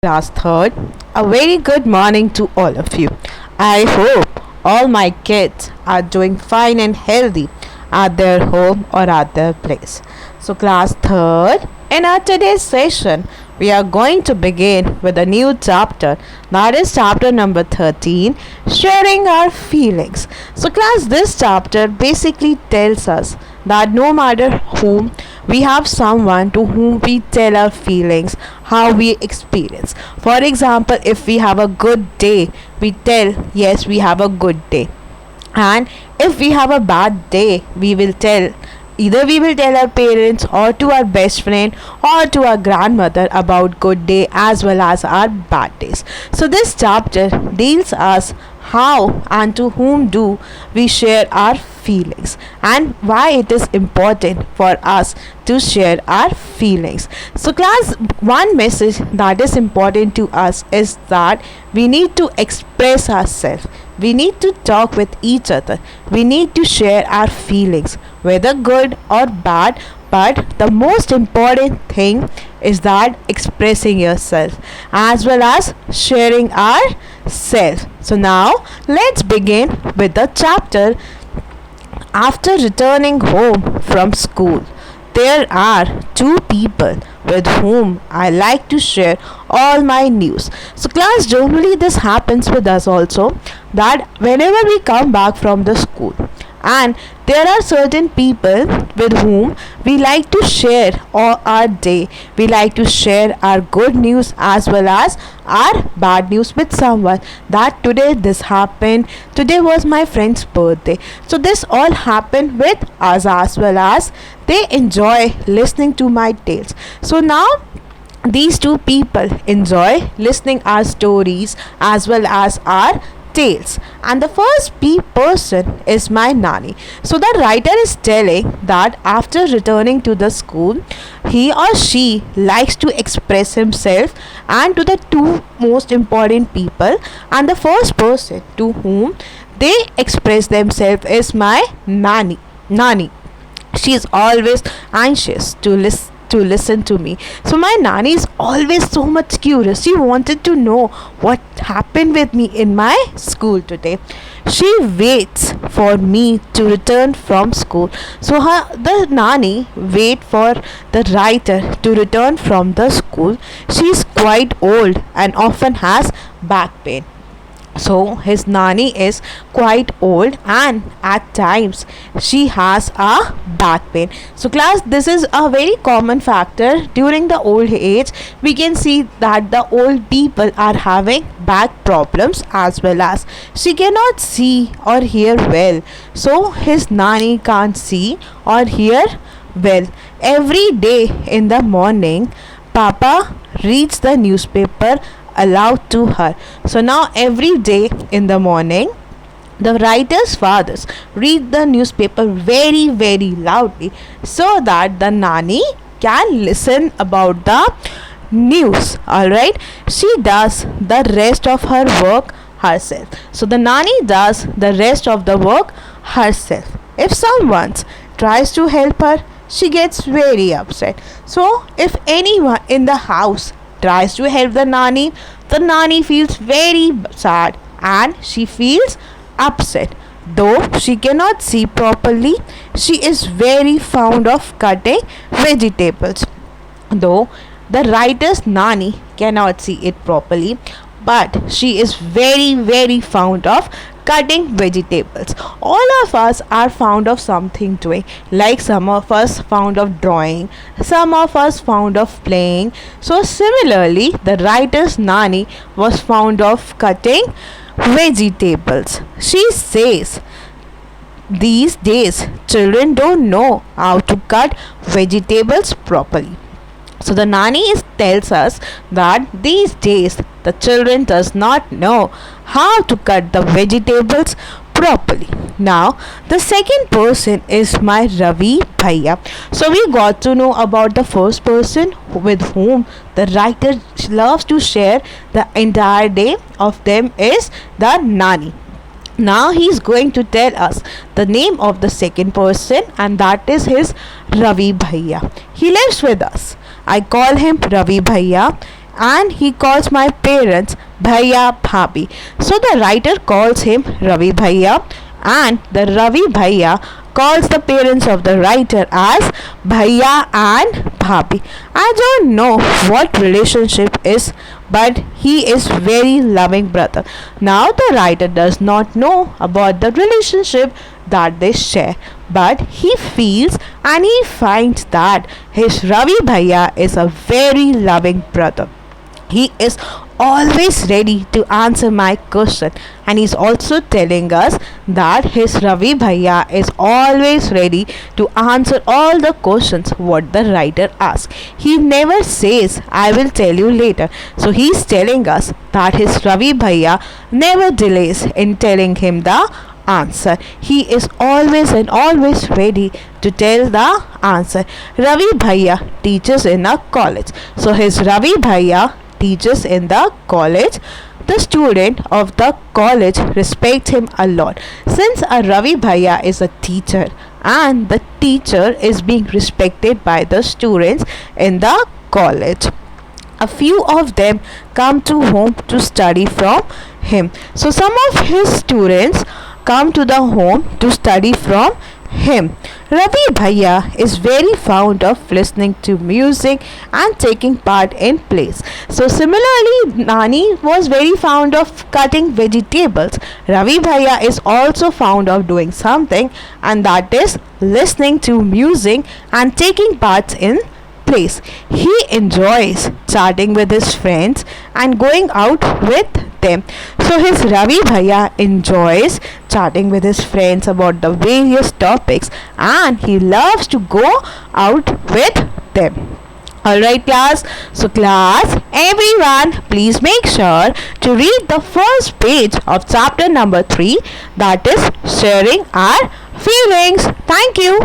Class 3rd. A very good morning to all of you. I hope all my kids are doing fine and healthy at their home or at their place. So, class 3rd, in our today's session, we are going to begin with a new chapter, that is chapter number 13, sharing our feelings. So, class, this chapter basically tells us that no matter whom, we have someone to whom we tell our feelings, how we experience. For example, if we have a good day, we tell, yes, we have a good day. And if we have a bad day, we will tell, either we will tell our parents or to our best friend or to our grandmother about good day as well as our bad days. So this chapter deals us how and to whom do we share our feelings and why it is important for us to share our feelings. So class, one message that is important to us is that we need to express ourselves. We need to talk with each other. We need to share our feelings, whether good or bad. But the most important thing is that expressing yourself as well as sharing ourselves. So now let's begin with the chapter. After returning home from school, there are two people with whom I like to share all my news. So class, generally this happens with us also, that whenever we come back from the school, and there are certain people with whom we like to share all our day. We like to share our good news as well as our bad news with someone, that today this happened, today was my friend's birthday. So this all happened with us as well as they enjoy listening to my tales. So now these two people enjoy listening our stories as well as our tales, and the first person is my nanny. So the writer is telling that after returning to the school, he or she likes to express himself and to the two most important people, and the first person to whom they express themselves is my nanny. She is always anxious to listen to me. So my nanny is always so much curious. She wanted to know what happened with me in my school today. She waits for me to return from school. So the nanny wait for the writer to return from the school. She is quite old and often has back pain. So his nanny is quite old and at times she has a back pain. So class, this is a very common factor during the old age. We can see that the old people are having back problems as well as she cannot see or hear well. So his nanny can't see or hear well. Every day in the morning, Papa reads the newspaper aloud to her. So now every day in the morning, the writer's fathers read the newspaper very loudly so that the nanny can listen about the news. Alright, she does the rest of her work herself. So the nanny does the rest of the work herself. If someone tries to help her, she gets very upset. So if anyone in the house tries to help the nanny feels very sad and she feels upset. Though she cannot see properly, she is very fond of cutting vegetables. Though the writer's nanny cannot see it properly, but she is very fond of cutting vegetables. All of us are fond of something doing, like some of us fond of drawing, some of us fond of playing. So similarly, the writer's nanny was fond of cutting vegetables. She says these days children don't know how to cut vegetables properly. So the nanny tells us that these days the children does not know how to cut the vegetables properly. Now the second person is my Ravi Bhaiya. So we got to know about the first person with whom the writer loves to share the entire day of them is the nanny. Now he is going to tell us the name of the second person, and that is his Ravi Bhaiya. He lives with us. I call him Ravi Bhaiya. and he calls my parents Bhaiya Bhabhi. So the writer calls him Ravi Bhaiya, and the Ravi Bhaiya calls the parents of the writer as Bhaiya and Bhabhi. I don't know what relationship is, but he is very loving brother. Now the writer does not know about the relationship that they share, but he feels and he finds that his Ravi Bhaiya is a very loving brother. He is always ready to answer my question, and he's also telling us that his Ravi Bhaiya is always ready to answer all the questions what the writer asks. He never says I will tell you later. So he's telling us that his Ravi Bhaiya never delays in telling him the answer. He is always and always ready to tell the answer. Ravi Bhaiya teaches in a college. So his Ravi Bhaiya teaches in the college. The student of the college respects him a lot. Since a Ravi Bhaiya is a teacher and the teacher is being respected by the students in the college, a few of them come to home to study from him. So some of his students come to the home to study from him. Ravi Bhaiya is very fond of listening to music and taking part in plays. So similarly, Nani was very fond of cutting vegetables. Ravi Bhaiya is also fond of doing something, and that is listening to music and taking part in plays. He enjoys chatting with his friends and going out with them. So his Ravi Bhaiya enjoys chatting with his friends about the various topics, and he loves to go out with them. Alright class, so class, everyone please make sure to read the first page of chapter number 3, that is sharing our feelings. Thank you.